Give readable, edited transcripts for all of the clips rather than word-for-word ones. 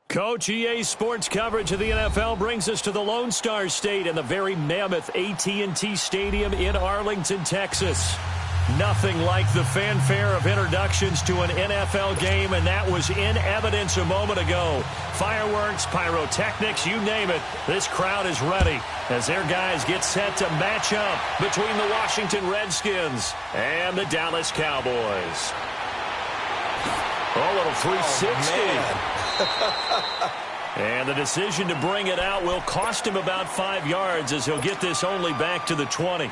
Coach, EA Sports coverage of the NFL brings us to the Lone Star State and the very mammoth AT&T Stadium in Arlington, Texas. Nothing like the fanfare of introductions to an NFL game, and that was in evidence a moment ago. Fireworks, pyrotechnics, you name it. This crowd is ready as their guys get set to match up between the Washington Redskins and the Dallas Cowboys. A little 360. And the decision to bring it out will cost him about 5 yards as he'll get this only back to the 20.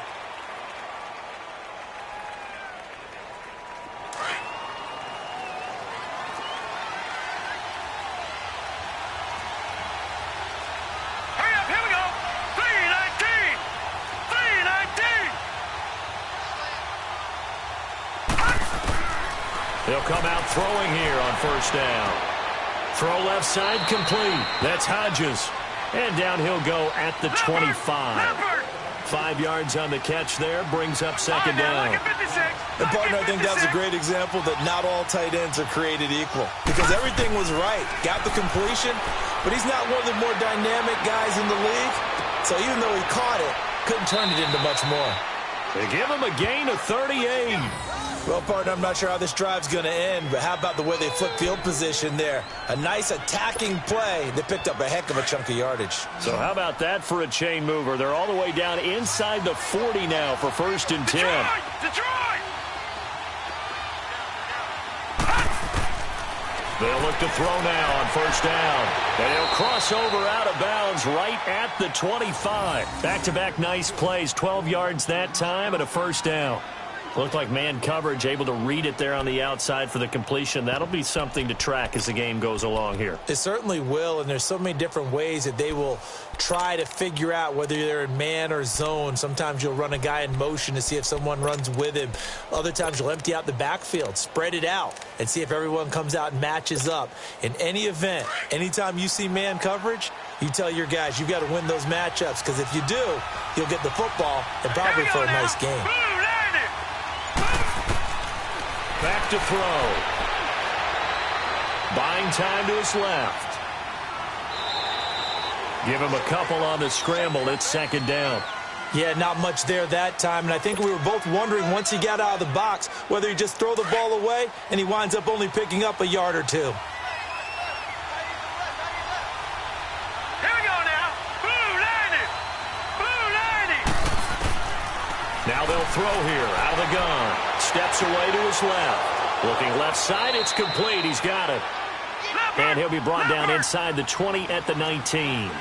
They'll come out throwing here on first down. Throw left side complete. That's Hodges. And down he'll go at the 25. 5 yards on the catch there. Brings up second down. And partner, I think that's a great example that not all tight ends are created equal. Because everything was right. Got the completion, but he's not one of the more dynamic guys in the league. So even though he caught it, couldn't turn it into much more. They give him a gain of 38. Well, partner, I'm not sure how this drive's going to end, but how about the way they flip field position there? A nice attacking play that picked up a heck of a chunk of yardage. So how about that for a chain mover? They're all the way down inside the 40 now for 1st and 10. Detroit! They'll look to throw now on 1st down. And he'll cross over out of bounds right at the 25. Back-to-back nice plays, 12 yards that time and a 1st down. Looked like man coverage, able to read it there on the outside for the completion. That'll be something to track as the game goes along here. It certainly will, and there's so many different ways that they will try to figure out whether they're in man or zone. Sometimes you'll run a guy in motion to see if someone runs with him. Other times you'll empty out the backfield, spread it out, and see if everyone comes out and matches up. In any event, anytime you see man coverage, you tell your guys you've got to win those matchups, because if you do, you'll get the football and probably for a nice game. Back to throw. Buying time to his left. Give him a couple on the scramble. It's 2nd down. Yeah, not much there that time, and I think we were both wondering once he got out of the box whether he'd just throw the ball away, and he winds up only picking up a yard or two. Now they'll throw here out of the gun. Steps away to his left. Looking left side, it's complete. He's got it. And he'll be brought down inside the 20 at the 19.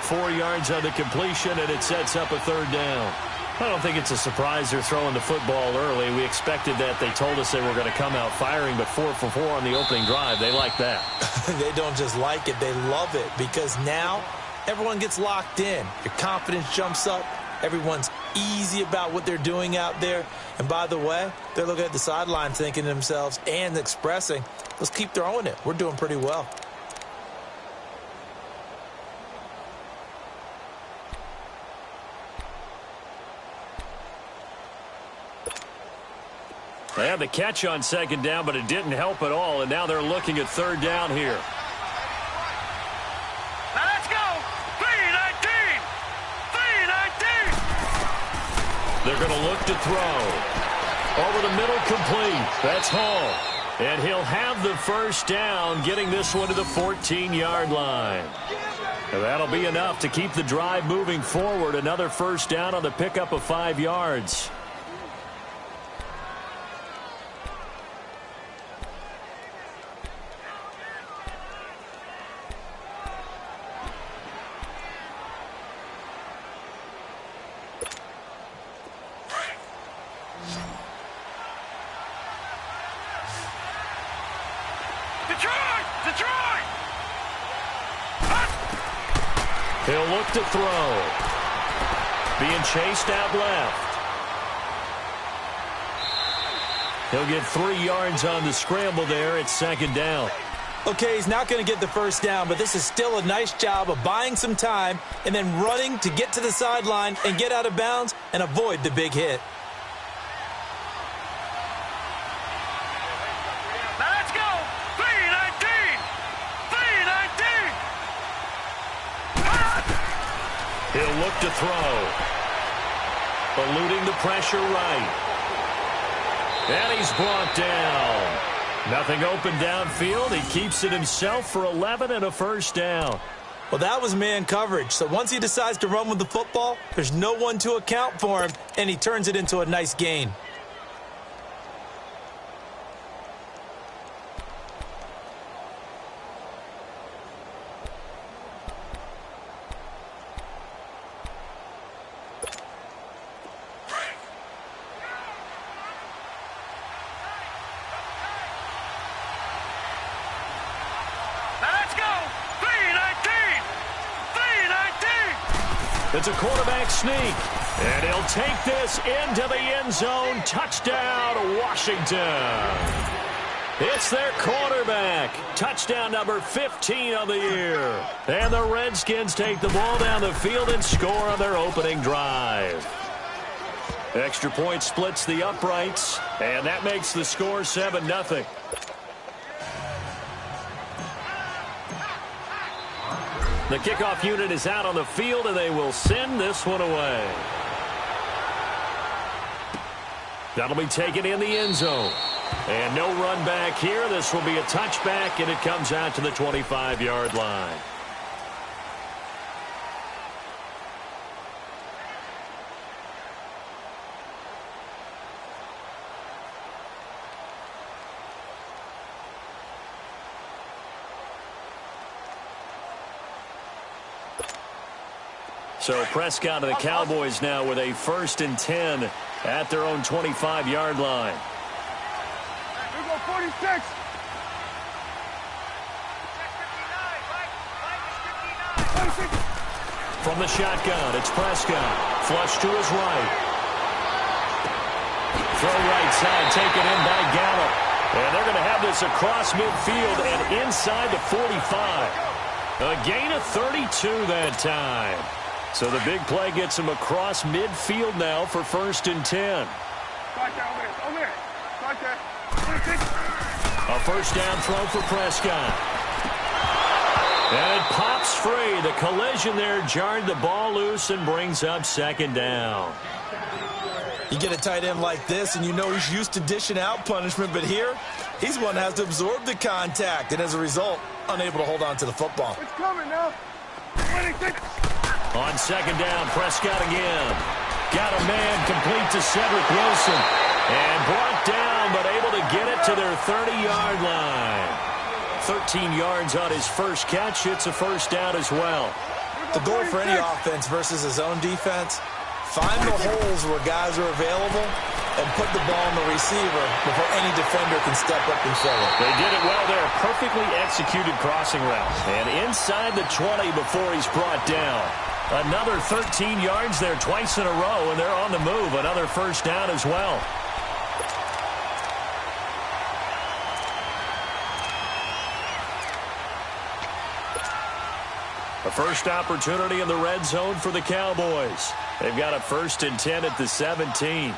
4 yards on the completion, and it sets up a 3rd down. I don't think it's a surprise they're throwing the football early. We expected that. They told us they were going to come out firing, but 4 for 4 on the opening drive. They like that. They don't just like it, they love it, because now everyone gets locked in. Your confidence jumps up. Everyone's easy about what they're doing out there. And by the way, they're looking at the sideline thinking to themselves and expressing, let's keep throwing it. We're doing pretty well. They had the catch on 2nd down, but it didn't help at all. And now they're looking at 3rd down here. Now let's go. 3-19. 3-19. They're going to look to throw. Over the middle, complete. That's Hall. And he'll have the 1st down, getting this one to the 14-yard line. And that'll be enough to keep the drive moving forward. Another 1st down on the pickup of 5 yards. Detroit! He'll look to throw. Being chased out left. He'll get 3 yards on the scramble there. It's 2nd down. Okay, he's not going to get the 1st down, but this is still a nice job of buying some time and then running to get to the sideline and get out of bounds and avoid the big hit. He'll look to throw. Eluding the pressure right. And he's brought down. Nothing open downfield. He keeps it himself for 11 and a 1st down. Well, that was man coverage. So once he decides to run with the football, there's no one to account for him, and he turns it into a nice gain. It's a quarterback sneak. And he'll take this into the end zone. Touchdown, Washington. It's their quarterback. Touchdown number 15 of the year. And the Redskins take the ball down the field and score on their opening drive. Extra point splits the uprights. And that makes the score 7-0. The kickoff unit is out on the field, and they will send this one away. That'll be taken in the end zone. And no run back here. This will be a touchback, and it comes out to the 25-yard line. So Prescott of the Cowboys now with a 1st and 10 at their own 25-yard line. Here we go, 46. From the shotgun, it's Prescott. Flush to his right. Throw right side, taken in by Gallup. And they're going to have this across midfield and inside the 45. A gain of 32 that time. So the big play gets him across midfield now for 1st and 10. A first down throw for Prescott. And it pops free. The collision there jarred the ball loose and brings up 2nd down. You get a tight end like this, and you know he's used to dishing out punishment, but here, he's one that has to absorb the contact, and as a result, unable to hold on to the football. It's coming now. 26. On 2nd down, Prescott again. Got a man complete to Cedric Wilson. And brought down, but able to get it to their 30-yard line. 13 yards on his first catch. It's a first down as well. The goal for any offense versus his own defense, find the holes where guys are available and put the ball on the receiver before any defender can step up and fill it. They did it well there. Perfectly executed crossing route. And inside the 20 before he's brought down. Another 13 yards there twice in a row, and they're on the move. Another first down as well. A first opportunity in the red zone for the Cowboys. They've got a 1st and 10 at the 17.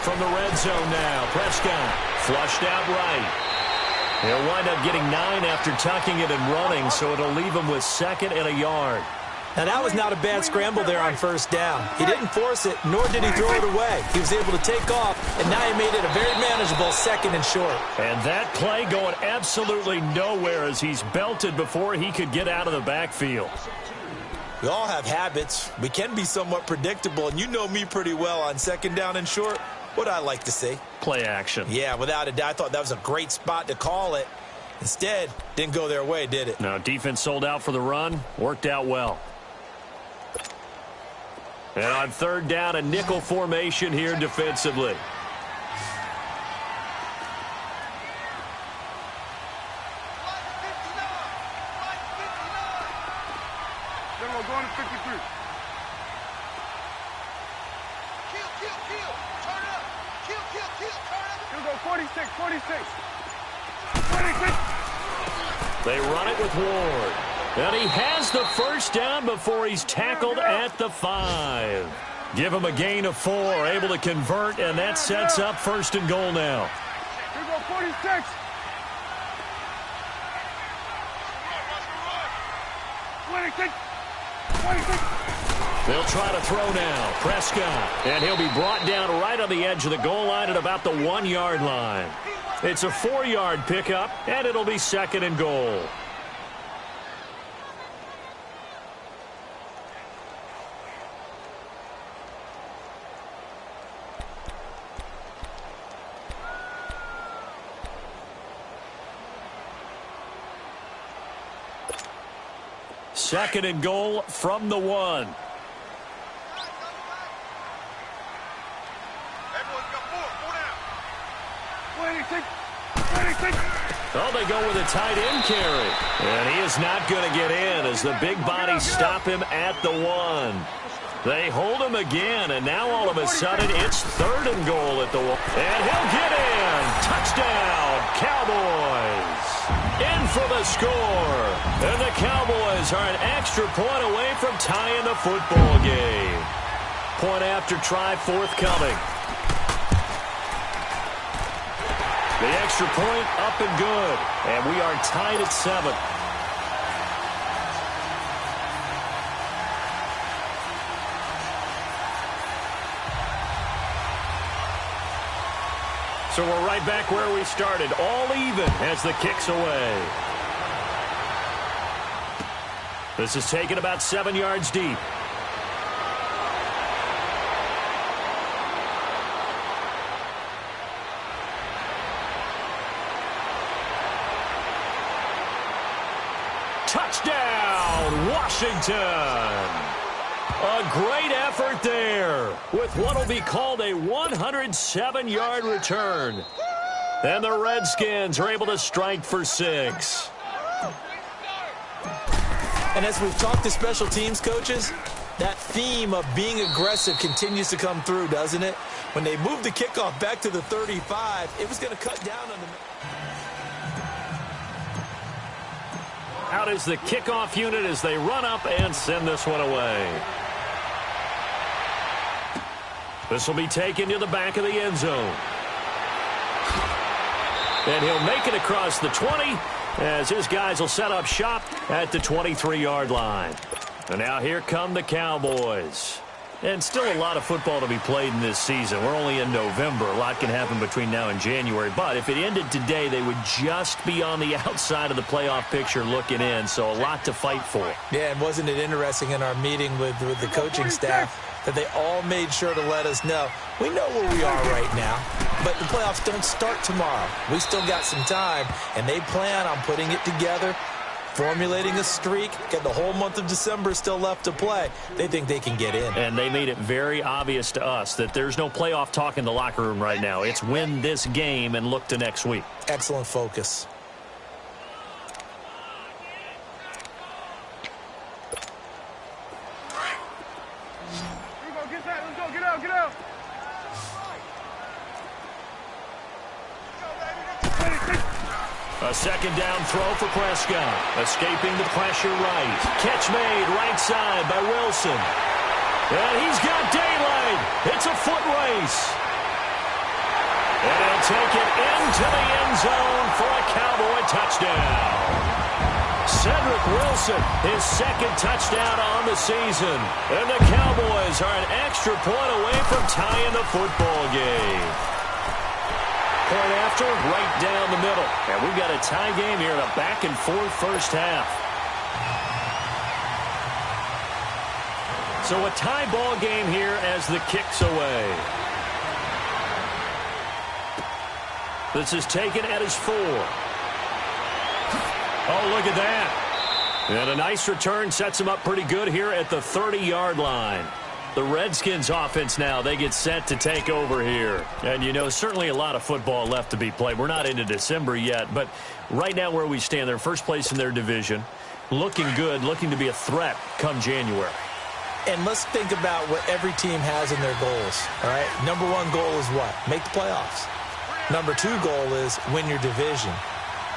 From the red zone now, Prescott flushed out right. He'll wind up getting 9 after tucking it and running, so it'll leave him with 2nd and a yard. Now, that was not a bad scramble there on 1st down. He didn't force it, nor did he throw it away. He was able to take off, and now he made it a very manageable 2nd and short. And that play going absolutely nowhere as he's belted before he could get out of the backfield. We all have habits. We can be somewhat predictable, and you know me pretty well on 2nd down and short. What I like to see. Play action. Yeah, without a doubt. I thought that was a great spot to call it. Instead, didn't go their way, did it? No, defense sold out for the run. Worked out well. And on 3rd down, a nickel formation here defensively. Then we're going to 53. Here we go, 46, 46. 26. They run it with Ward. And he has the first down before he's tackled at the 5. Give him a gain of 4, able to convert, and that sets up 1st and goal now. Here we go, 46. 26. 26. They'll try to throw now. Prescott. And he'll be brought down right on the edge of the goal line at about the 1-yard line. It's a 4-yard pickup, and it'll be 2nd and goal. Second and goal from the 1. Oh, they go with a tight end carry. And he is not going to get in as the big bodies stop him at the 1. They hold him again, and now all of a sudden it's 3rd and goal at the 1. And he'll get in. Touchdown, Cowboys. In for the score. And the Cowboys are an extra point away from tying the football game. Point after try forthcoming. The extra point up and good. And we are tied at 7. So we're right back where we started, all even as the kick's away. This is taken about 7 yards deep. Touchdown, Washington! A great effort there with what will be called a 107-yard return. And the Redskins are able to strike for 6. And as we've talked to special teams coaches, that theme of being aggressive continues to come through, doesn't it? When they moved the kickoff back to the 35, it was going to cut down on the... Out is the kickoff unit as they run up and send this one away. This will be taken to the back of the end zone. And he'll make it across the 20 as his guys will set up shop at the 23-yard line. And now here come the Cowboys. And still a lot of football to be played in this season. We're only in November. A lot can happen between now and January. But if it ended today, they would just be on the outside of the playoff picture looking in. So a lot to fight for. Yeah, and wasn't it interesting in our meeting with the coaching staff that they all made sure to let us know, we know where we are right now, but the playoffs don't start tomorrow. We still got some time, and they plan on putting it together, formulating a streak, get the whole month of December still left to play. They think they can get in. And they made it very obvious to us that there's no playoff talk in the locker room right now. It's win this game and look to next week. Excellent focus. Get out. A second down throw for Prescott. Escaping the pressure right. Catch made right side by Wilson. And he's got daylight. It's a foot race. And he'll take it into the end zone for a Cowboy touchdown. Cedric Wilson, his second touchdown on the season. And the Cowboys are an extra point away from tying the football game. Point after, right down the middle. And we've got a tie game here in a back-and-forth first half. So a tie ball game here as the kick's away. This is taken at his 4. Oh, look at that. And a nice return sets him up pretty good here at the 30-yard line. The Redskins offense now, they get set to take over here. And, you know, certainly a lot of football left to be played. We're not into December yet, but right now where we stand, they're first place in their division. Looking good, looking to be a threat come January. And let's think about what every team has in their goals, all right? Number 1 goal is what? Make the playoffs. Number 2 goal is win your division.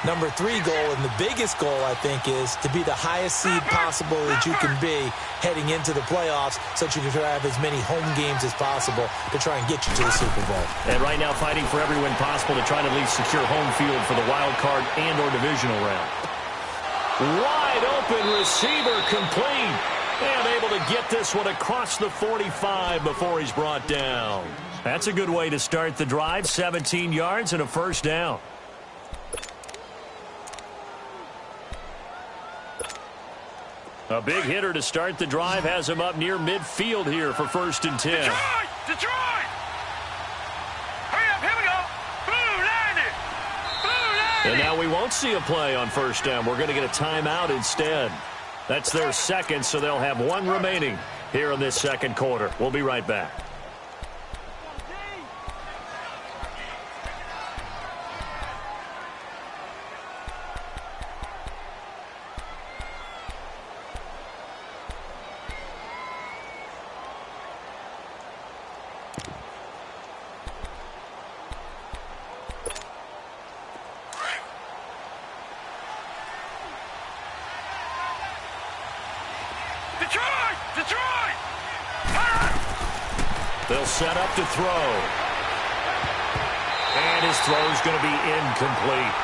Number 3 goal, and the biggest goal, I think, is to be the highest seed possible that you can be heading into the playoffs so that you can have as many home games as possible to try and get you to the Super Bowl. And right now fighting for every win possible to try to at least secure home field for the wild card and or divisional round. Wide open receiver complete. And able to get this one across the 45 before he's brought down. That's a good way to start the drive. 17 yards and a first down. A big hitter to start the drive has him up near midfield here for 1st and 10. Detroit! Hurry up, here we go! Blue line it! Blue line it! And now we won't see a play on 1st down. We're going to get a timeout instead. That's their second, so they'll have 1 remaining here in this second quarter. We'll be right back. Detroit! They'll set up to throw. And his throw's going to be incomplete.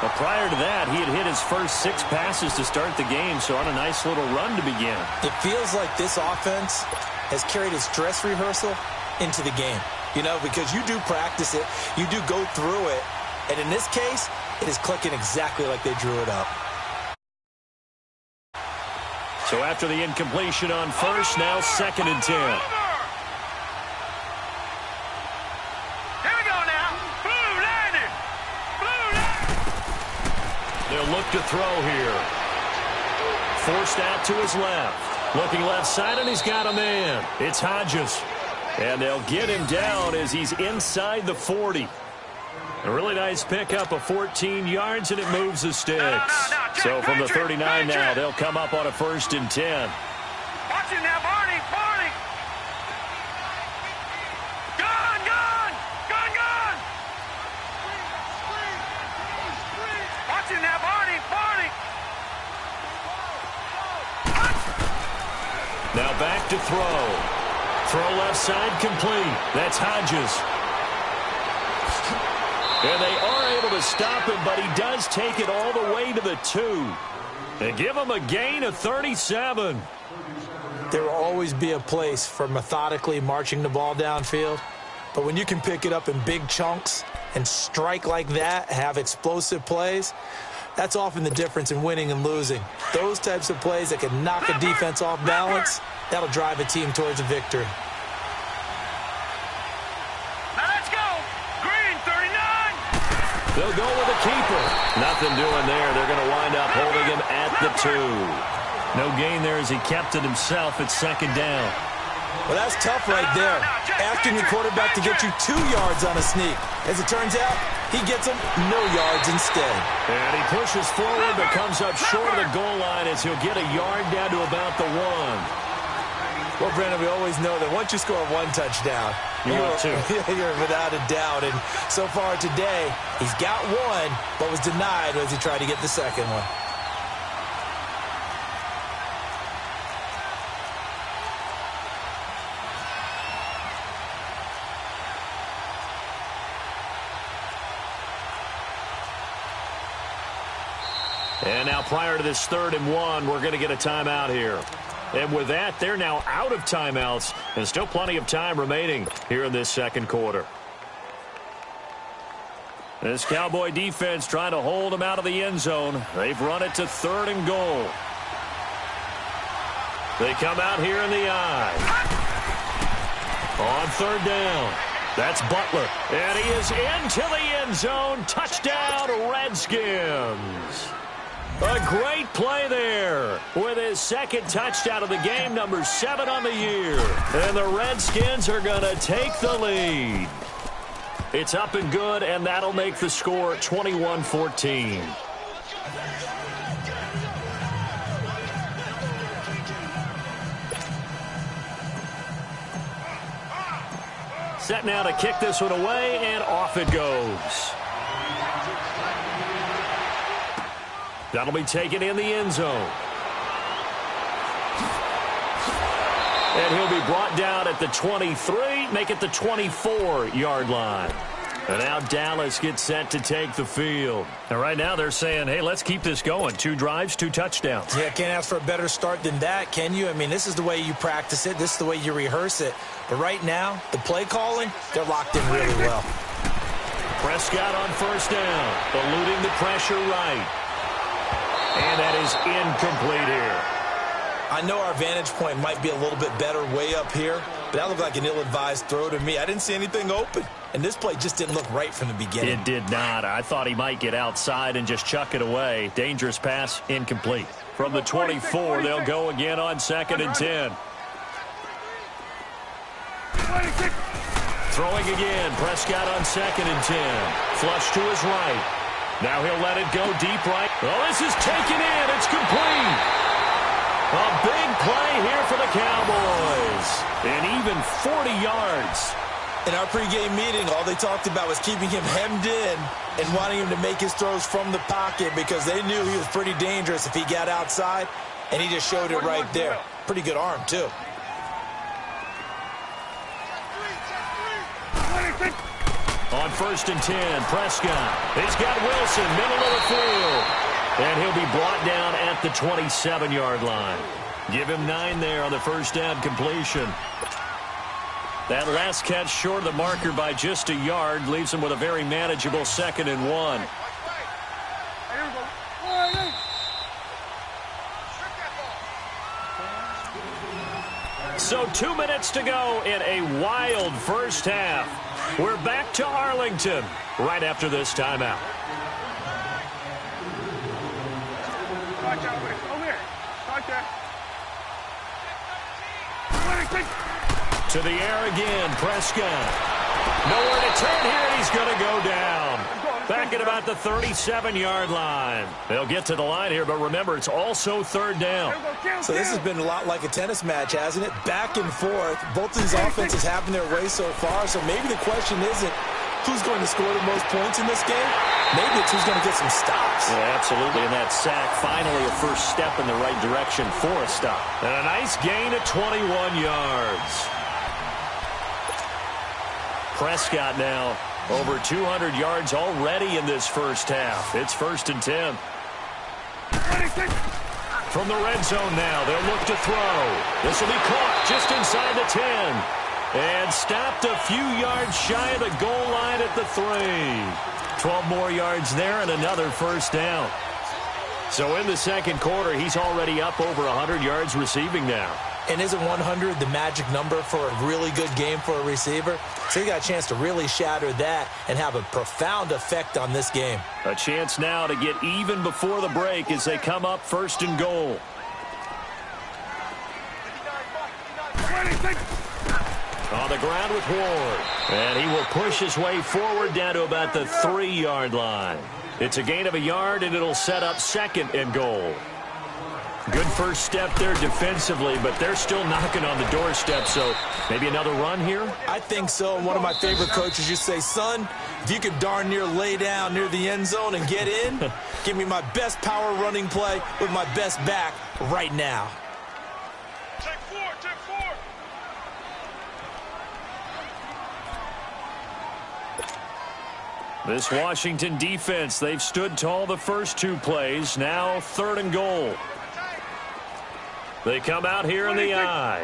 Well, prior to that, he had hit his first 6 passes to start the game, so on a nice little run to begin. It feels like this offense has carried its dress rehearsal into the game. You know, because you do practice it, you do go through it, and in this case, it is clicking exactly like they drew it up. So after the incompletion on first, now 2nd and 10. Here we go now. Blue landed. Blue landed. They'll look to throw here. Forced out to his left. Looking left side, and he's got a man. It's Hodges. And they'll get him down as he's inside the 40. A really nice pickup of 14 yards, and it moves the sticks. So from the 39 now, they'll come up on a 1st and 10. Watch it now, Barney. Barney. Gun, gun. Gun, gun. Watch it now, Barney. Barney. Now back to throw. Throw left side complete. That's Hodges. And they are able to stop him, but he does take it all the way to the 2. They give him a gain of 37. There will always be a place for methodically marching the ball downfield. But when you can pick it up in big chunks and strike like that, have explosive plays, that's often the difference in winning and losing. Those types of plays that can knock a defense off balance, that'll drive a team towards a victory. They'll go with a keeper. Nothing doing there. They're going to wind up holding him at the 2. No gain there as he kept it himself. It's 2nd down. Well, that's tough right there. Asking the quarterback to get you 2 yards on a sneak. As it turns out, he gets him no yards instead. And he pushes forward but comes up short of the goal line as he'll get a yard down to about the 1. Well, Brandon, we always know that once you score 1 touchdown, you're without a doubt. And so far today, he's got 1, but was denied as he tried to get the 2nd one. And now prior to this 3rd and 1, we're going to get a timeout here. And with that, they're now out of timeouts, and still plenty of time remaining here in this 2nd quarter. This Cowboy defense trying to hold them out of the end zone. They've run it to 3rd and goal. They come out here in the eye. On 3rd down. That's Butler. And he is into the end zone. Touchdown, Redskins. A great play there with his 2nd touchdown of the game, number 7 on the year. And the Redskins are going to take the lead. It's up and good, and that'll make the score 21-14. Set now to kick this one away, and off it goes. That'll be taken in the end zone. And he'll be brought down at the 23, make it the 24-yard line. And now Dallas gets set to take the field. And right now they're saying, hey, let's keep this going. 2 drives, 2 touchdowns. Yeah, can't ask for a better start than that, can you? I mean, this is the way you practice it. This is the way you rehearse it. But right now, the play calling, they're locked in really well. Prescott on 1st down, eluding the pressure right. And that is incomplete here. I know our vantage point might be a little bit better way up here, but that looked like an ill-advised throw to me. I didn't see anything open, and this play just didn't look right from the beginning. It did not. I thought he might get outside and just chuck it away. Dangerous pass, incomplete. From the 24, they'll go again on 2nd and 10. Throwing again, Prescott on 2nd and 10. Flush to his right. Now he'll let it go deep right. Oh, this is taken in. It's complete. A big play here for the Cowboys. And even 40 yards. In our pregame meeting, all they talked about was keeping him hemmed in and wanting him to make his throws from the pocket because they knew he was pretty dangerous if he got outside, and he just showed it right there. Pretty good arm, too. On 1st and 10, Prescott. He's got Wilson, middle of the field. And he'll be brought down at the 27-yard line. Give him 9 there on the 1st down completion. That last catch short of the marker by just a yard leaves him with a very manageable 2nd and 1. So 2 minutes to go in a wild first half. We're back to Arlington right after this timeout. To the air again, Prescott. Nowhere to turn here, and he's going to go down. Back at about the 37-yard line. They'll get to the line here, but remember, it's also 3rd down. So this has been a lot like a tennis match, hasn't it? Back and forth. Both of these offenses having their way so far, so maybe the question isn't who's going to score the most points in this game. Maybe it's who's going to get some stops. Yeah, absolutely, and that sack, finally a first step in the right direction for a stop. And a nice gain of 21 yards. Prescott now over 200 yards already in this first half. It's 1st and 10. From the red zone now, they'll look to throw. This will be caught just inside the 10. And stopped a few yards shy of the goal line at the 3. 12 more yards there and another first down. So in the second quarter, he's already up over 100 yards receiving now. And isn't 100 the magic number for a really good game for a receiver? So he got a chance to really shatter that and have a profound effect on this game. A chance now to get even before the break as they come up 1st and goal. On the ground with Ward. And he will push his way forward down to about the 3-yard line. It's a gain of a yard, and it'll set up 2nd and goal. Good first step there defensively, but they're still knocking on the doorstep, so maybe another run here? I think so. And one of my favorite coaches used to say, son, if you could darn near lay down near the end zone and get in, give me my best power running play with my best back right now. Take 4, take 4. This Washington defense, they've stood tall the first 2 plays. Now 3rd and goal. They come out here in the eye.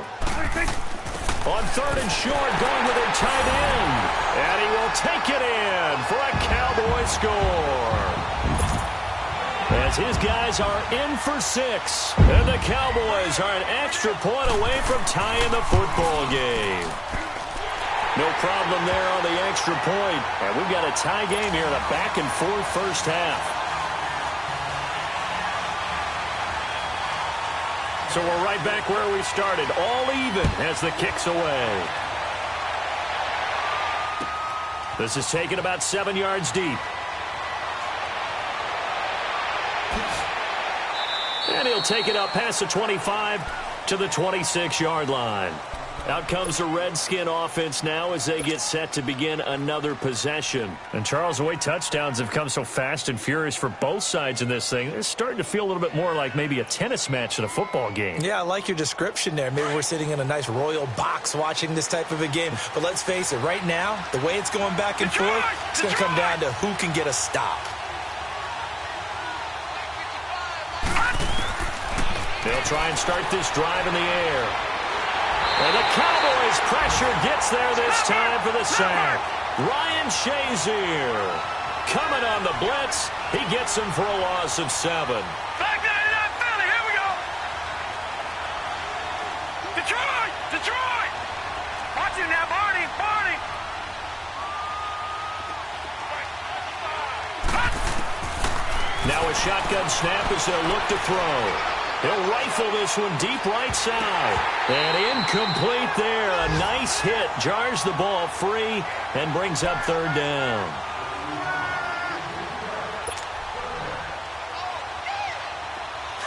On 3rd and short, going with their tight end. And he will take it in for a Cowboy score. As his guys are in for 6. And the Cowboys are an extra point away from tying the football game. No problem there on the extra point. And we've got a tie game here in a back-and-forth first half. So we're right back where we started, all even as the kick's away. This is taken about 7 yards deep. And he'll take it up past the 25 to the 26-yard line. Out comes the Redskin offense now as they get set to begin another possession. And Charles, the way touchdowns have come so fast and furious for both sides in this thing, it's starting to feel a little bit more like maybe a tennis match than a football game. Yeah, I like your description there. Maybe we're sitting in a nice royal box watching this type of a game. But let's face it, right now, the way it's going back and forth, it's going to come down to who can get a stop. They'll try and start this drive in the air. And the Cowboys pressure gets there this time for the sack. Ryan Shazier coming on the blitz. He gets him for a loss of 7. Back there in that Philly. Here we go. Detroit! Detroit! Watch it now, Barney. Barney! Now a shotgun snap as they'll look to throw. He'll rifle this one deep right side. And incomplete there. A nice hit. Jars the ball free and brings up 3rd down.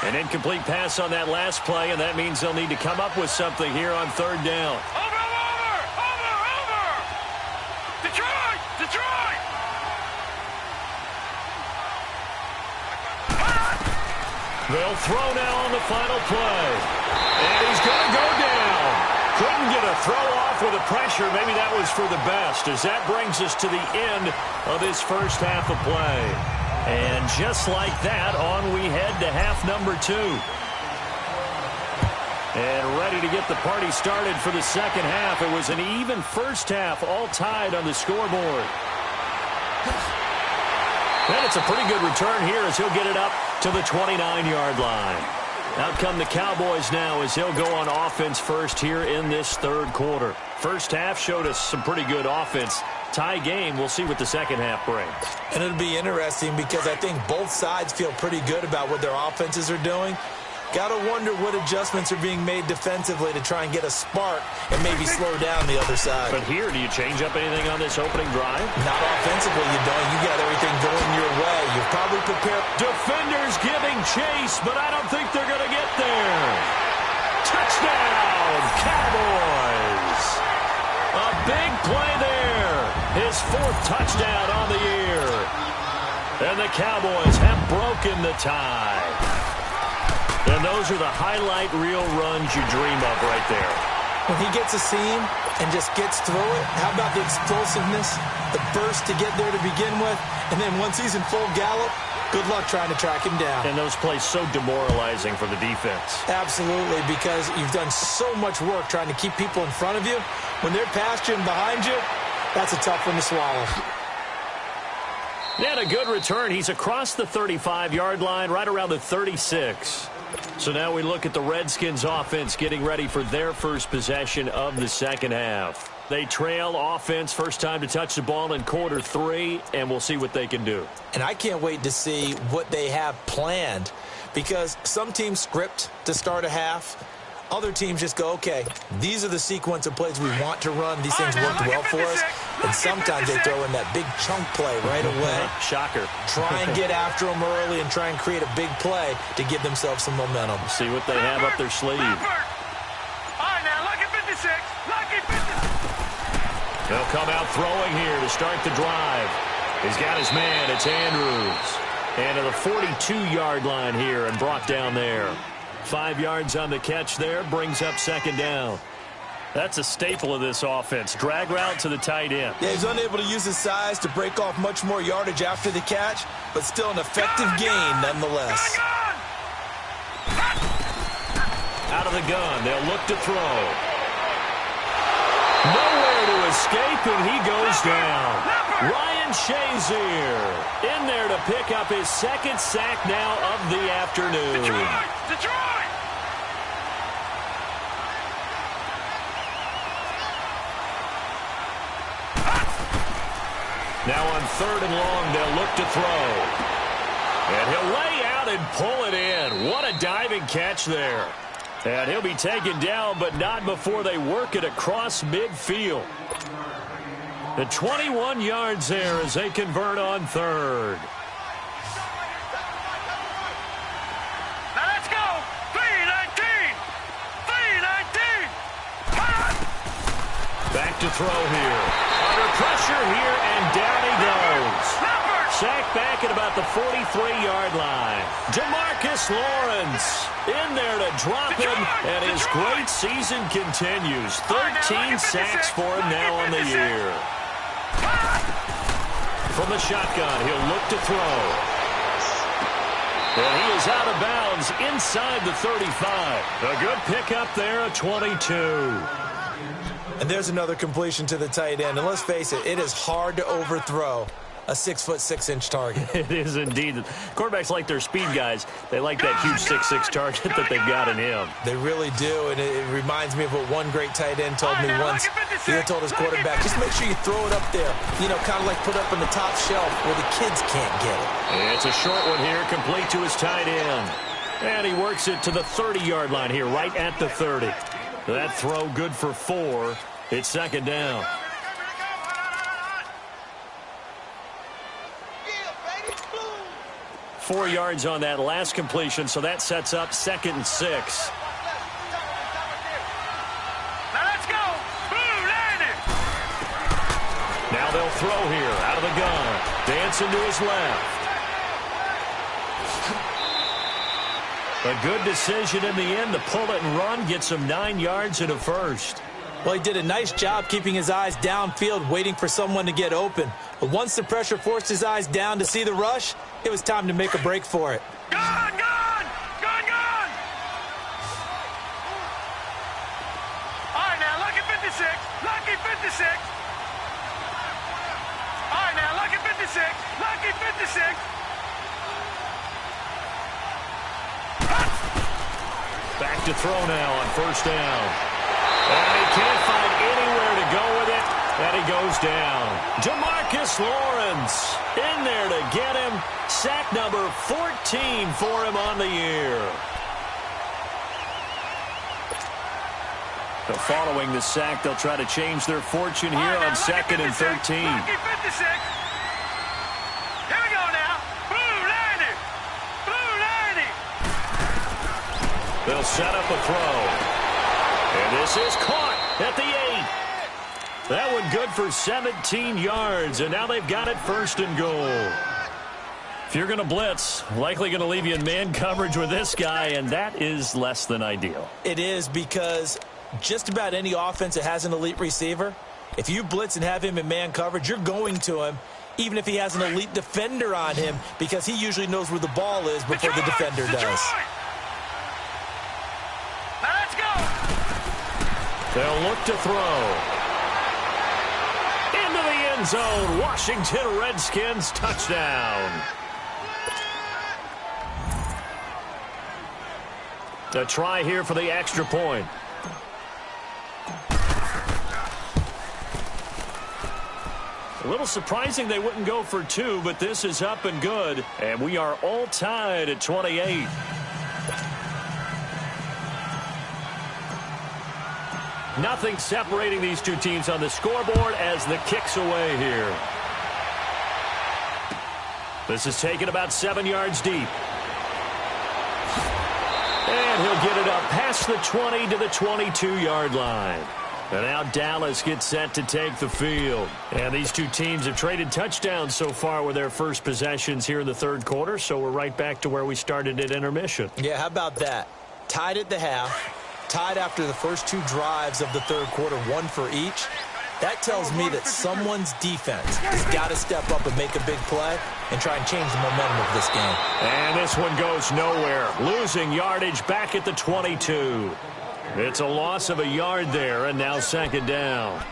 An incomplete pass on that last play, and that means they'll need to come up with something here on 3rd down. Over! Detroit! Detroit! They'll throw now on the final play. And he's going to go down. Couldn't get a throw off with the pressure. Maybe that was for the best, as that brings us to the end of this first half of play. And just like that, on we head to half number 2. And ready to get the party started for the second half. It was an even first half, all tied on the scoreboard. And it's a pretty good return here as he'll get it up to the 29-yard line. Out come the Cowboys now as they'll go on offense first here in this third quarter. First half showed us some pretty good offense. Tie game, we'll see what the second half brings. And it'll be interesting because I think both sides feel pretty good about what their offenses are doing. Got to wonder what adjustments are being made defensively to try and get a spark and maybe slow down the other side. But here, do you change up anything on this opening drive? Not offensively, you don't. You got everything going your way. You've probably prepared. Defenders giving chase, but I don't think they're going to get there. Touchdown, Cowboys. A big play there. His fourth touchdown on the year. And the Cowboys have broken the tie. And those are the highlight reel runs you dream of right there. When he gets a seam and just gets through it, how about the explosiveness, the burst to get there to begin with, and then once he's in full gallop, good luck trying to track him down. And those plays so demoralizing for the defense. Absolutely, because you've done so much work trying to keep people in front of you. When they're past you and behind you, that's a tough one to swallow. And a good return. He's across the 35-yard line, right around the 36. So now we look at the Redskins offense getting ready for their first possession of the second half. They trail offense, first time to touch the ball in quarter 3, and we'll see what they can do. And I can't wait to see what they have planned, because some teams script to start a half. Other teams just go, okay, these are the sequence of plays we want to run. These things worked well for us. And sometimes they throw in that big chunk play right away. Shocker. Try and get after them early and try and create a big play to give themselves some momentum. See what they have up their sleeve. All right, now, lucky 56. Lucky 56. They'll come out throwing here to start the drive. He's got his man. It's Andrews. And to the 42-yard line here and brought down there. 5 yards on the catch there, brings up second down. That's a staple of this offense. Drag route to the tight end. Yeah, he's unable to use his size to break off much more yardage after the catch, but still an effective gain nonetheless. Out of the gun, they'll look to throw. Nowhere to escape, and he goes down. Ryan Shazier in there to pick up his second sack now of the afternoon. Detroit! Now on third and long, they'll look to throw. And he'll lay out and pull it in. What a diving catch there. And he'll be taken down, but not before they work it across midfield. The 21 yards there as they convert on third. Now let's go! 3-19! 3-19! Back to throw here. Under pressure here, and down he goes. Sacked back at about the 43-yard line. Jamarcus Lawrence in there to drop him, and his great season continues. 13 sacks for him now on the year. From the shotgun, he'll look to throw. And he is out of bounds inside the 35. A good pickup there, a 22. And there's another completion to the tight end. And let's face it, it is hard to overthrow a 6'6" target. It is indeed. Quarterbacks like their speed guys. They like that huge 6'6" target that they've got in him. They really do, and it reminds me of what one great tight end told me once. He told his quarterback, just make sure you throw it up there, you know, kind of like put up on the top shelf where the kids can't get it. It's a short one here, complete to his tight end. And he works it to the 30-yard line here, right at the 30. That throw good for 4. It's second down. Yeah, 4 yards on that last completion, so that sets up 2nd and 6. now let's go! Blue, landed! Now they'll throw here, out of the gun. Dancing to his left. A good decision in the end to pull it and run, gets him 9 yards and a first. Well, he did a nice job keeping his eyes downfield, waiting for someone to get open. But once the pressure forced his eyes down to see the rush, it was time to make a break for it. Gone, gone! Gone, gone! 56. Lucky 56. All right, now, lucky 56. Lucky 56. Back to throw now on first down. And he can't find anywhere to go with it. And he goes down. Demarcus Lawrence in there to get him. Sack number 14 for him on the year. So following the sack, they'll try to change their fortune here on 2nd and 13. Lucky 56. Here we go now. Blue 90. Blue 90. They'll set up a throw. And this is caught at the 8. That one good for 17 yards, and now they've got it 1st and goal. If you're going to blitz, likely going to leave you in man coverage with this guy, and that is less than ideal. It is, because just about any offense that has an elite receiver, if you blitz and have him in man coverage, you're going to him, even if he has an elite defender on him, because he usually knows where the ball is before the defender does. Now let's go. They'll look to throw. Into the end zone. Washington Redskins touchdown. A try here for the extra point. A little surprising they wouldn't go for 2, but this is up and good. And we are all tied at 28. Nothing separating these two teams on the scoreboard as the kick's away here. This is taken about 7 yards deep. And he'll get it up past the 20 to the 22-yard line. And now Dallas gets set to take the field. And these two teams have traded touchdowns so far with their first possessions here in the third quarter, so we're right back to where we started at intermission. Yeah, how about that? Tied at the half, tied after the first 2 drives of the third quarter, 1 for each. That tells me that someone's defense has got to step up and make a big play and try and change the momentum of this game. And this one goes nowhere. Losing yardage back at the 22. It's a loss of a yard there, and now 2nd down.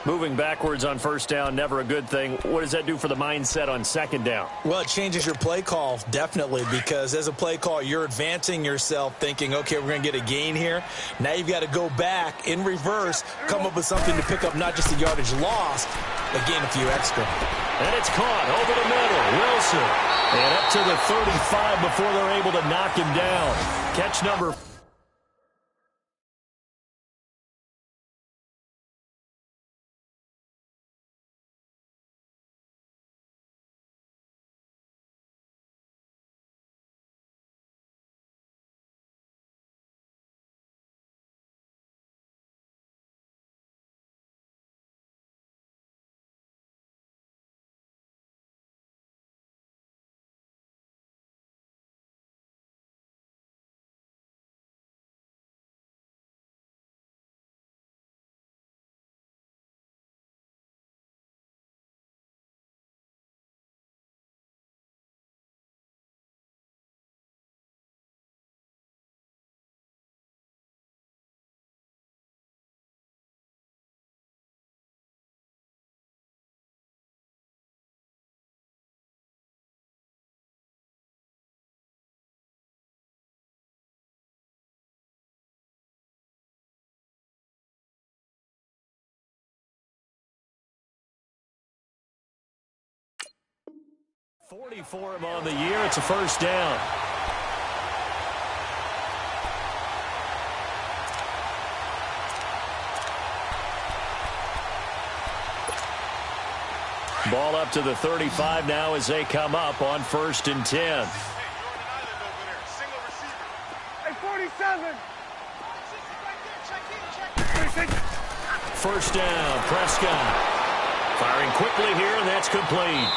Moving backwards on first down, never a good thing. What does that do for the mindset on 2nd down? Well, it changes your play call, definitely, because as a play call, you're advancing yourself thinking, okay, we're going to get a gain here. Now you've got to go back in reverse, come up with something to pick up not just the yardage lost, but gain a few extra. And it's caught over the middle. Wilson. And up to the 35 before they're able to knock him down. Catch number 40 for him on the year. It's a first down. Ball up to the 35 now as they come up on 1st and 10. Hey, 47. First down, Prescott. Firing quickly here, and that's complete.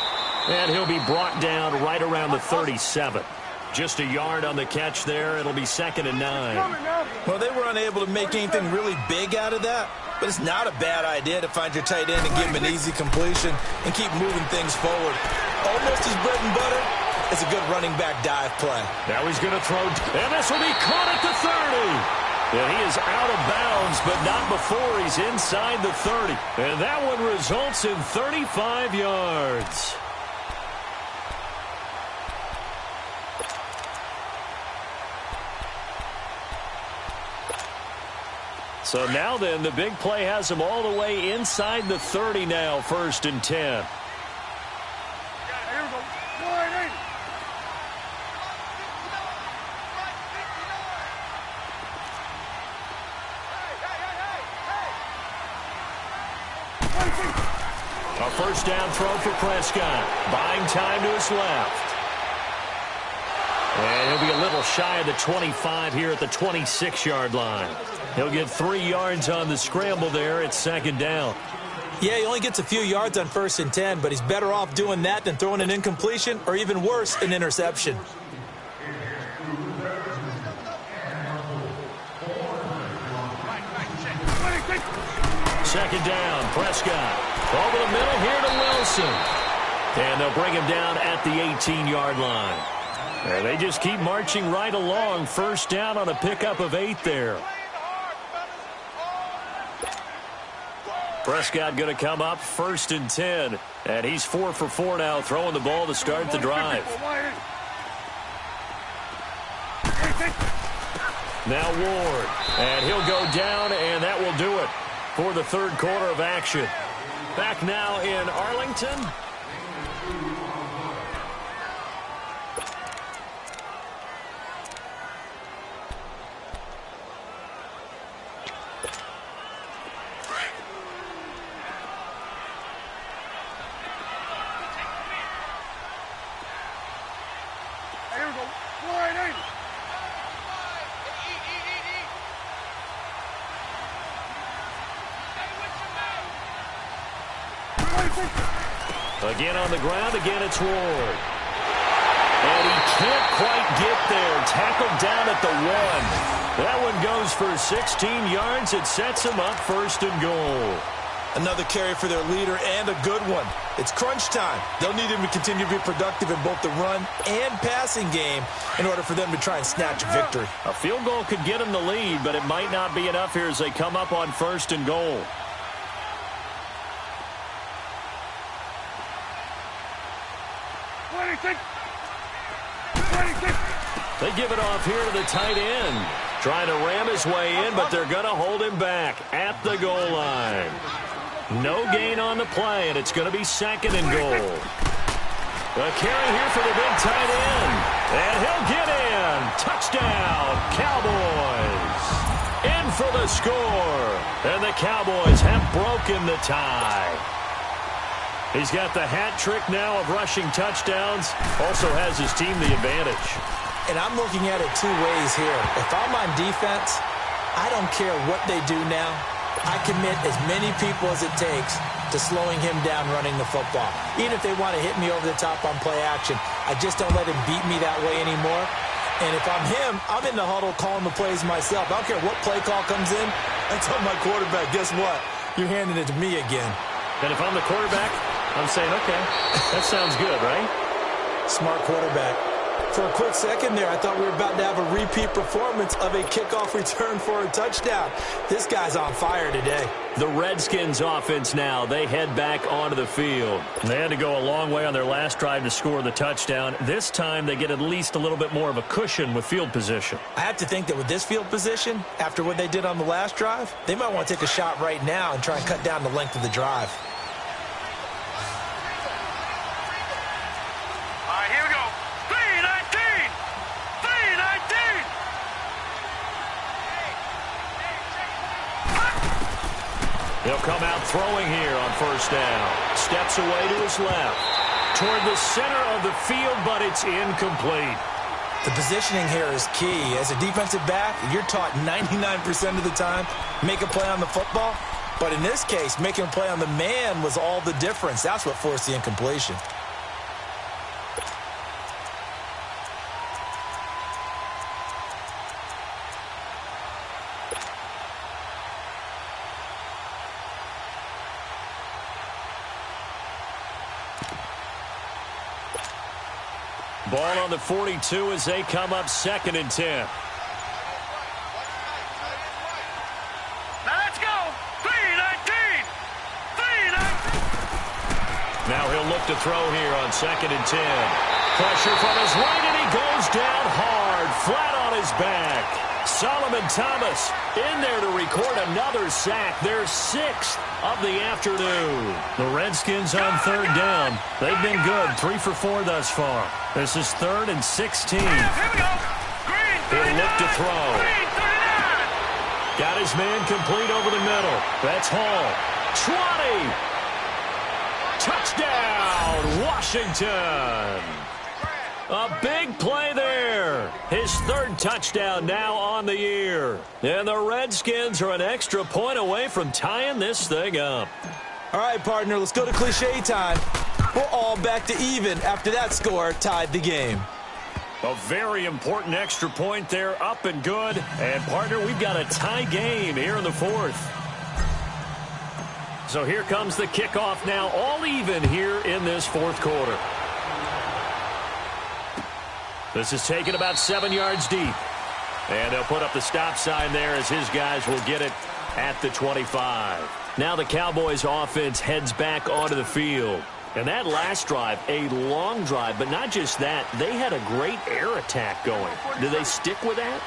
And he'll be brought down right around the 37. Just a yard on the catch there. It'll be 2nd and 9. Well, they were unable to make anything really big out of that, but it's not a bad idea to find your tight end and give him an easy completion and keep moving things forward. Almost his bread and butter is a good running back dive play. Now he's going to throw, and this will be caught at the 30. And he is out of bounds, but not before he's inside the 30. And that one results in 35 yards. So now then, the big play has him all the way inside the 30 now, 1st and 10. Here we go. 180. A first down throw for Prescott. Buying time to his left. And he'll be a little shy of the 25 here at the 26-yard line. He'll get 3 yards on the scramble there. It's 2nd down. Yeah, he only gets a few yards on 1st and 10, but he's better off doing that than throwing an incompletion or even worse, an interception. Second down, Prescott. Over the middle here to Wilson. And they'll bring him down at the 18-yard line. And they just keep marching right along. First down on a pickup of 8 there. Prescott going to come up 1st and 10. And he's 4 for 4 now, throwing the ball to start the drive. Now Ward. And he'll go down, and that will do it for the 3rd quarter of action. Back now in Arlington. Here we go. 180. Again on the ground, again it's Ward. And he can't quite get there. Tackled down at the 1. That one goes for 16 yards. It sets him up 1st and goal. Another carry for their leader and a good one. It's crunch time. They'll need him to continue to be productive in both the run and passing game in order for them to try and snatch a victory. A field goal could get him the lead, but it might not be enough here as they come up on 1st and goal. They give it off here to the tight end. Trying to ram his way in, but they're going to hold him back at the goal line. No gain on the play, and it's going to be 2nd and goal. A carry here for the big tight end. And he'll get in. Touchdown, Cowboys. In for the score. And the Cowboys have broken the tie. He's got the hat trick now of rushing touchdowns. Also has his team the advantage. And I'm looking at it 2 ways here. If I'm on defense, I don't care what they do now. I commit as many people as it takes to slowing him down running the football. Even if they want to hit me over the top on play action, I just don't let him beat me that way anymore. And if I'm him, I'm in the huddle calling the plays myself. I don't care what play call comes in. I tell my quarterback, guess what? You're handing it to me again. And if I'm the quarterback, I'm saying, okay, that sounds good, right? Smart quarterback. For a quick second there, I thought we were about to have a repeat performance of a kickoff return for a touchdown. This guy's on fire today. The Redskins offense now, they head back onto the field. They had to go a long way on their last drive to score the touchdown. This time they get at least a little bit more of a cushion with field position. I have to think that with this field position, after what they did on the last drive, they might want to take a shot right now and try and cut down the length of the drive. All right, here we go. 319. 319. He'll come out throwing here on 1st down. Steps away to his left. Toward the center of the field, but it's incomplete. The positioning here is key. As a defensive back, you're taught 99% of the time, make a play on the football. But in this case, making a play on the man was all the difference. That's what forced the incompletion. Ball on the 42 as they come up 2nd and 10. to throw here on 2nd and 10. Pressure from his right, and he goes down hard, flat on his back. Solomon Thomas in there to record another sack, their 6th of the afternoon. The Redskins on 3rd down. They've been good, 3 for 4 thus far. This is 3rd and 16. Here we go. Green, He'll look to throw. Green, 39. Got his man complete over the middle. That's Hall. 20. Touchdown, Washington. A big play there. His 3rd touchdown now on the year. And the Redskins are an extra point away from tying this thing up. All right, partner, let's go to cliche time. We're all back to even after that score tied the game. A very important extra point there, up and good. And, partner, we've got a tie game here in the 4th. So here comes the kickoff now, all even here in this 4th quarter. This is taken about 7 yards deep. And they'll put up the stop sign there as his guys will get it at the 25. Now the Cowboys offense heads back onto the field. And that last drive, a long drive, but not just that, they had a great air attack going. Do they stick with that?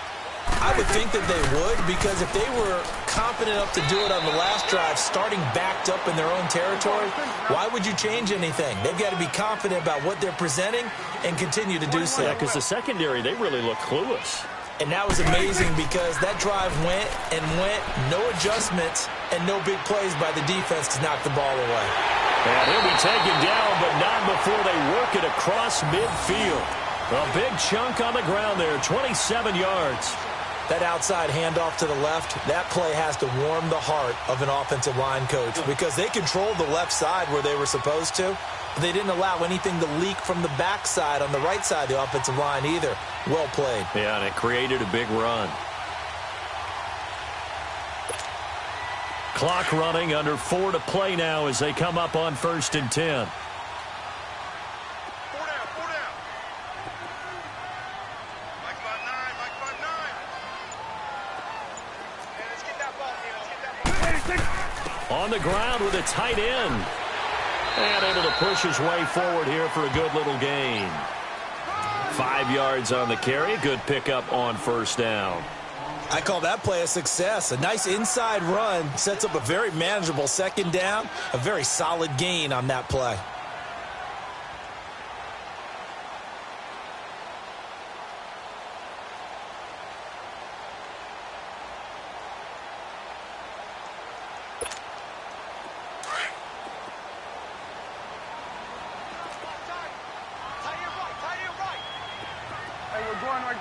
I would think that they would, because if they were confident enough to do it on the last drive, starting backed up in their own territory, why would you change anything? They've got to be confident about what they're presenting and continue to do so. Yeah, because the secondary, they really look clueless. And that was amazing because that drive went and went, no adjustments and no big plays by the defense to knock the ball away. And he'll be taken down, but not before they work it across midfield. A big chunk on the ground there, 27 yards. That outside handoff to the left, that play has to warm the heart of an offensive line coach because they controlled the left side where they were supposed to, but they didn't allow anything to leak from the backside on the right side of the offensive line either. Well played. Yeah, and it created a big run. Clock running, under 4 to play now as they come up on 1st and 10. On the ground with a tight end. And able to push his way forward here for a good little gain. 5 yards on the carry. Good pickup on 1st down. I call that play a success. A nice inside run sets up a very manageable 2nd down. A very solid gain on that play.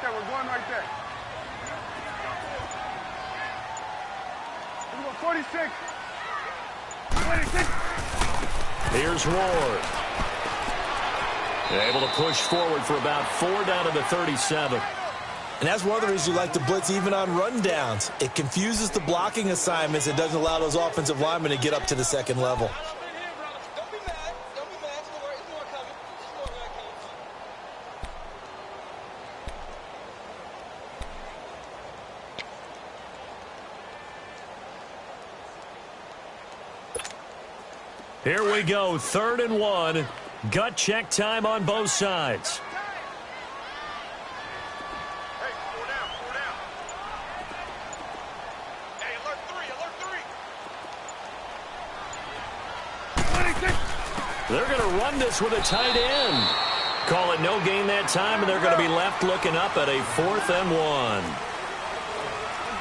We're going right there. 46. 26. Here's Ward. They're able to push forward for about 4 down to the 37. And that's one of the reasons you like to blitz even on rundowns. It confuses the blocking assignments. It doesn't allow those offensive linemen to get up to the 2nd level. Here we go, 3rd and 1. Gut check time on both sides. Hey, 4 down, 4 down. Hey, alert 3, alert 3. 26. They're going to run this with a tight end. Call it no gain that time, and they're going to be left looking up at a 4th and 1.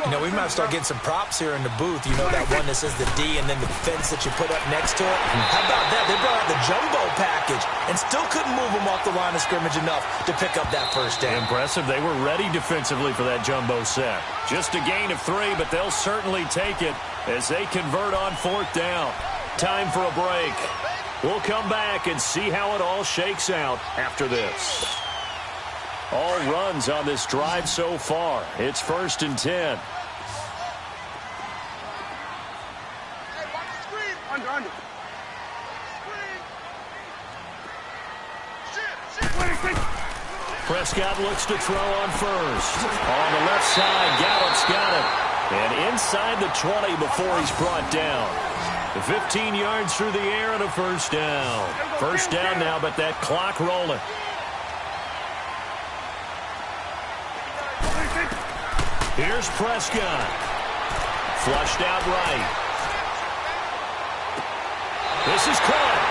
You know, we might start getting some props here in the booth. You know that one that says the D and then the fence that you put up next to it? How about that? They brought out the jumbo package and still couldn't move them off the line of scrimmage enough to pick up that 1st down. Impressive. They were ready defensively for that jumbo set. Just a gain of 3, but they'll certainly take it as they convert on 4th down. Time for a break. We'll come back and see how it all shakes out after this. All runs on this drive so far. It's 1st and 10. Under. Prescott looks to throw on 1st. On the left side, Gallup's got it. And inside the 20 before he's brought down. 15 yards through the air and a first down. First down now, but that clock rolling. Here's Prescott. Flushed out right. This is caught.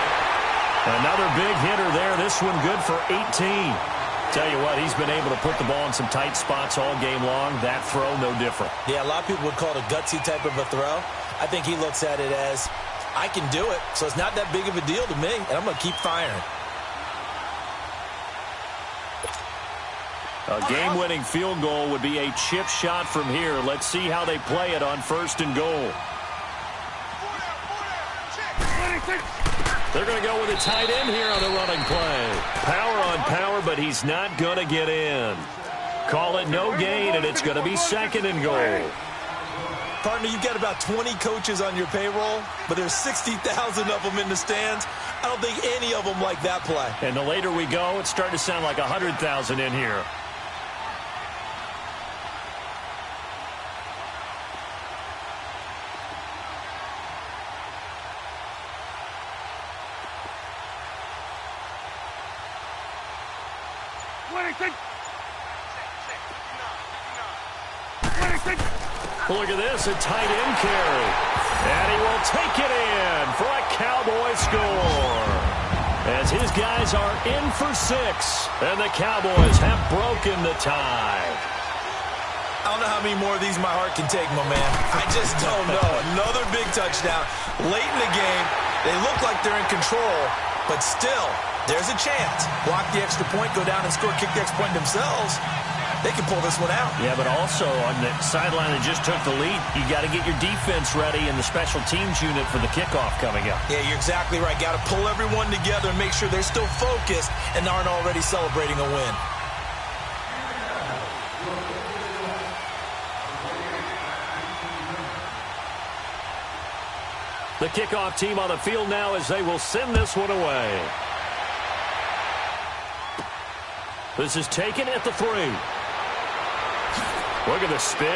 Another big hitter there. This one good for 18. Tell you what, he's been able to put the ball in some tight spots all game long. That throw, no different. Yeah, a lot of people would call it a gutsy type of a throw. I think he looks at it as, I can do it, so it's not that big of a deal to me, and I'm going to keep firing. A game-winning field goal would be a chip shot from here. Let's see how they play it on first and goal. They're going to go with a tight end here on the running play. Power on power, but he's not going to get in. Call it no gain, and it's going to be second and goal. Partner, you've got about 20 coaches on your payroll, but there's 60,000 of them in the stands. I don't think any of them like that play. And the later we go, it's starting to sound like 100,000 in here. Look at this, a tight end carry. And he will take it in for a Cowboy score. As his guys are in for 6. And the Cowboys have broken the tie. I don't know how many more of these my heart can take, my man. I just don't know. Another big touchdown. Late in the game, they look like they're in control, but still, there's a chance. Block the extra point, go down and score, kick the extra point themselves. They can pull this one out. Yeah, but also on the sideline that just took the lead, you got to get your defense ready and the special teams unit for the kickoff coming up. Yeah, you're exactly right. Got to pull everyone together and make sure they're still focused and aren't already celebrating a win. The kickoff team on the field now as they will send this one away. This is taken at the 3. Look at the spin.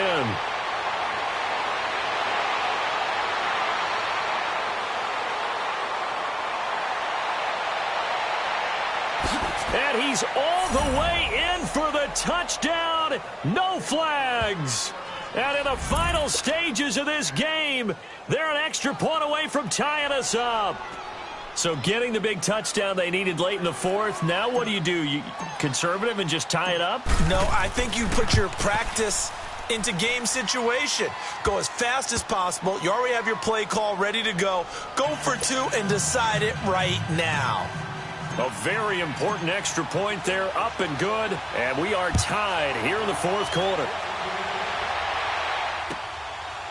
And he's all the way in for the touchdown. No flags. And in the final stages of this game, they're an extra point away from tying us up. So getting the big touchdown they needed late in the 4th. Now what do? You conservative and just tie it up? No, I think you put your practice into game situation. Go as fast as possible. You already have your play call ready to go. Go for 2 and decide it right now. A very important extra point there, up and good. And we are tied here in the 4th quarter.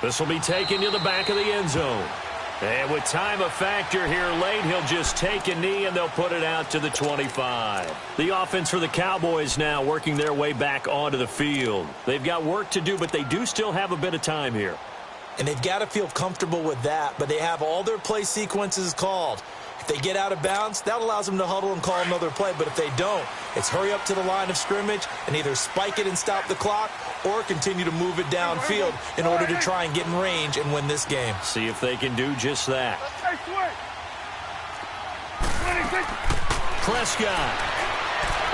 This will be taken to the back of the end zone. And with time a factor here late, he'll just take a knee and they'll put it out to the 25. The offense for the Cowboys now working their way back onto the field. They've got work to do, but they do still have a bit of time here. And they've got to feel comfortable with that, but they have all their play sequences called. If they get out of bounds, that allows them to huddle and call another play. But if they don't, it's hurry up to the line of scrimmage and either spike it and stop the clock or continue to move it downfield in order to try and get in range and win this game. See if they can do just that. Prescott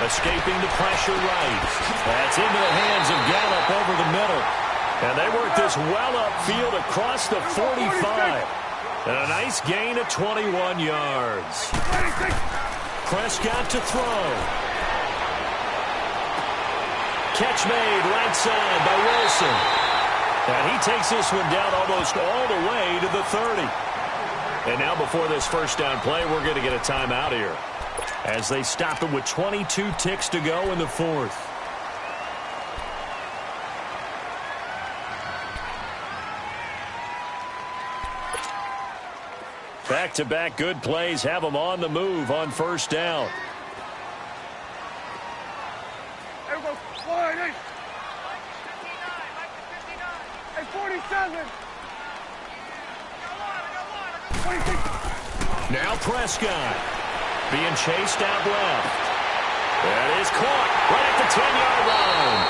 escaping the pressure right. That's into the hands of Gallup over the middle. And they work this well upfield across the 45. And a nice gain of 21 yards. Prescott to throw. Catch made right side by Wilson. And he takes this one down almost all the way to the 30. And now before this first down play, we're going to get a timeout here as they stop it with 22 ticks to go in the 4th. Back-to-back good plays have them on the move on first down. There we go. 40. Hey, 47. Now Prescott being chased out left. That is caught right at the 10-yard line.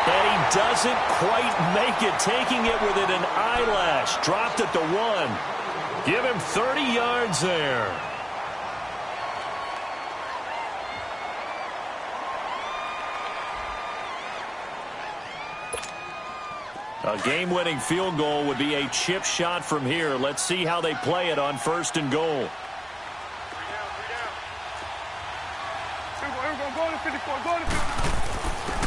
And he doesn't quite make it, taking it within an eyelash. Dropped at the 1. Give him 30 yards there. A game-winning field goal would be a chip shot from here. Let's see how they play it on 1st and goal.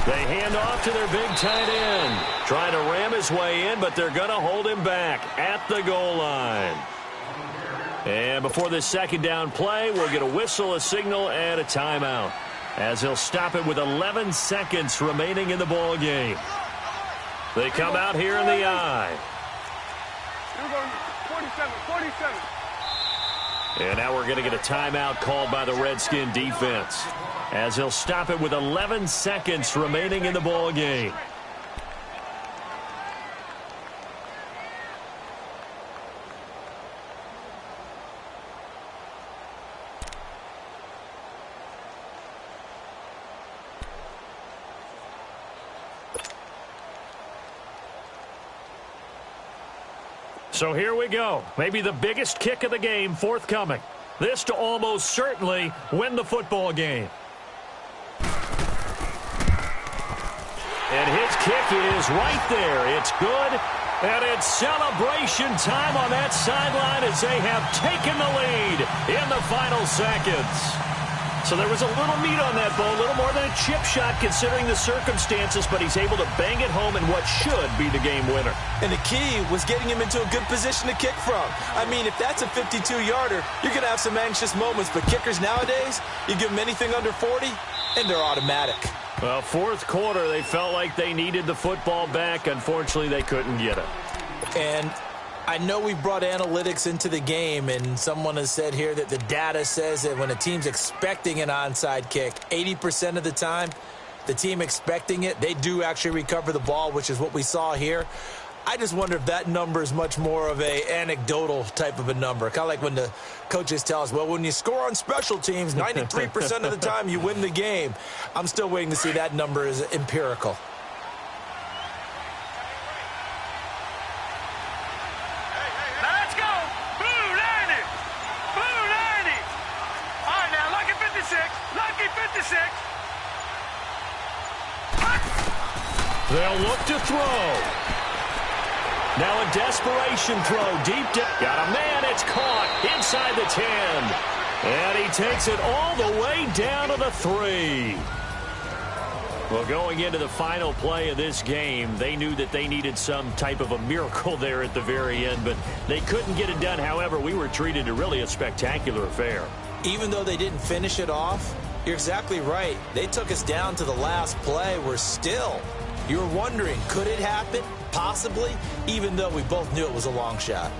They hand off to their big tight end. Trying to ram his way in, but they're going to hold him back at the goal line. And before this second down play, we'll get a whistle, a signal, and a timeout, as he'll stop it with 11 seconds remaining in the ball game. They come out here in the I. 47. And now we're going to get a timeout called by the Redskin defense, as he'll stop it with 11 seconds remaining in the ball game. So here we go. Maybe the biggest kick of the game forthcoming. This to almost certainly win the football game. And his kick is right there. It's good. And it's celebration time on that sideline as they have taken the lead in the final seconds. So there was a little meat on that ball, a little more than a chip shot considering the circumstances, but he's able to bang it home in what should be the game winner. And the key was getting him into a good position to kick from. I mean, if that's a 52-yarder, you're going to have some anxious moments, but kickers nowadays, you give them anything under 40, and they're automatic. Well, 4th quarter, they felt like they needed the football back. Unfortunately, they couldn't get it. And I know we brought analytics into the game, and someone has said here that the data says that when a team's expecting an onside kick, 80% of the time, the team expecting it, they do actually recover the ball, which is what we saw here. I just wonder if that number is much more of a anecdotal type of a number. Kind of like when the coaches tell us, well, when you score on special teams, 93% of the time you win the game. I'm still waiting to see that number is empirical. They'll look to throw. Now a desperation throw deep down. Got a man. It's caught inside the 10. And he takes it all the way down to the 3. Well, going into the final play of this game, they knew that they needed some type of a miracle there at the very end, but they couldn't get it done. However, we were treated to really a spectacular affair. Even though they didn't finish it off, you're exactly right. They took us down to the last play. We're still... You're wondering, could it happen? Possibly, even though we both knew it was a long shot.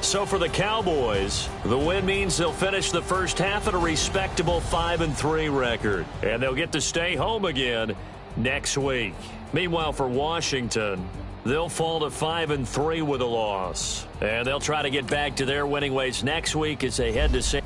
So for the Cowboys, the win means they'll finish the first half at a respectable 5-3 record. And they'll get to stay home again next week. Meanwhile, for Washington, they'll fall to 5-3 with a loss. And they'll try to get back to their winning ways next week as they head to San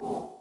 it.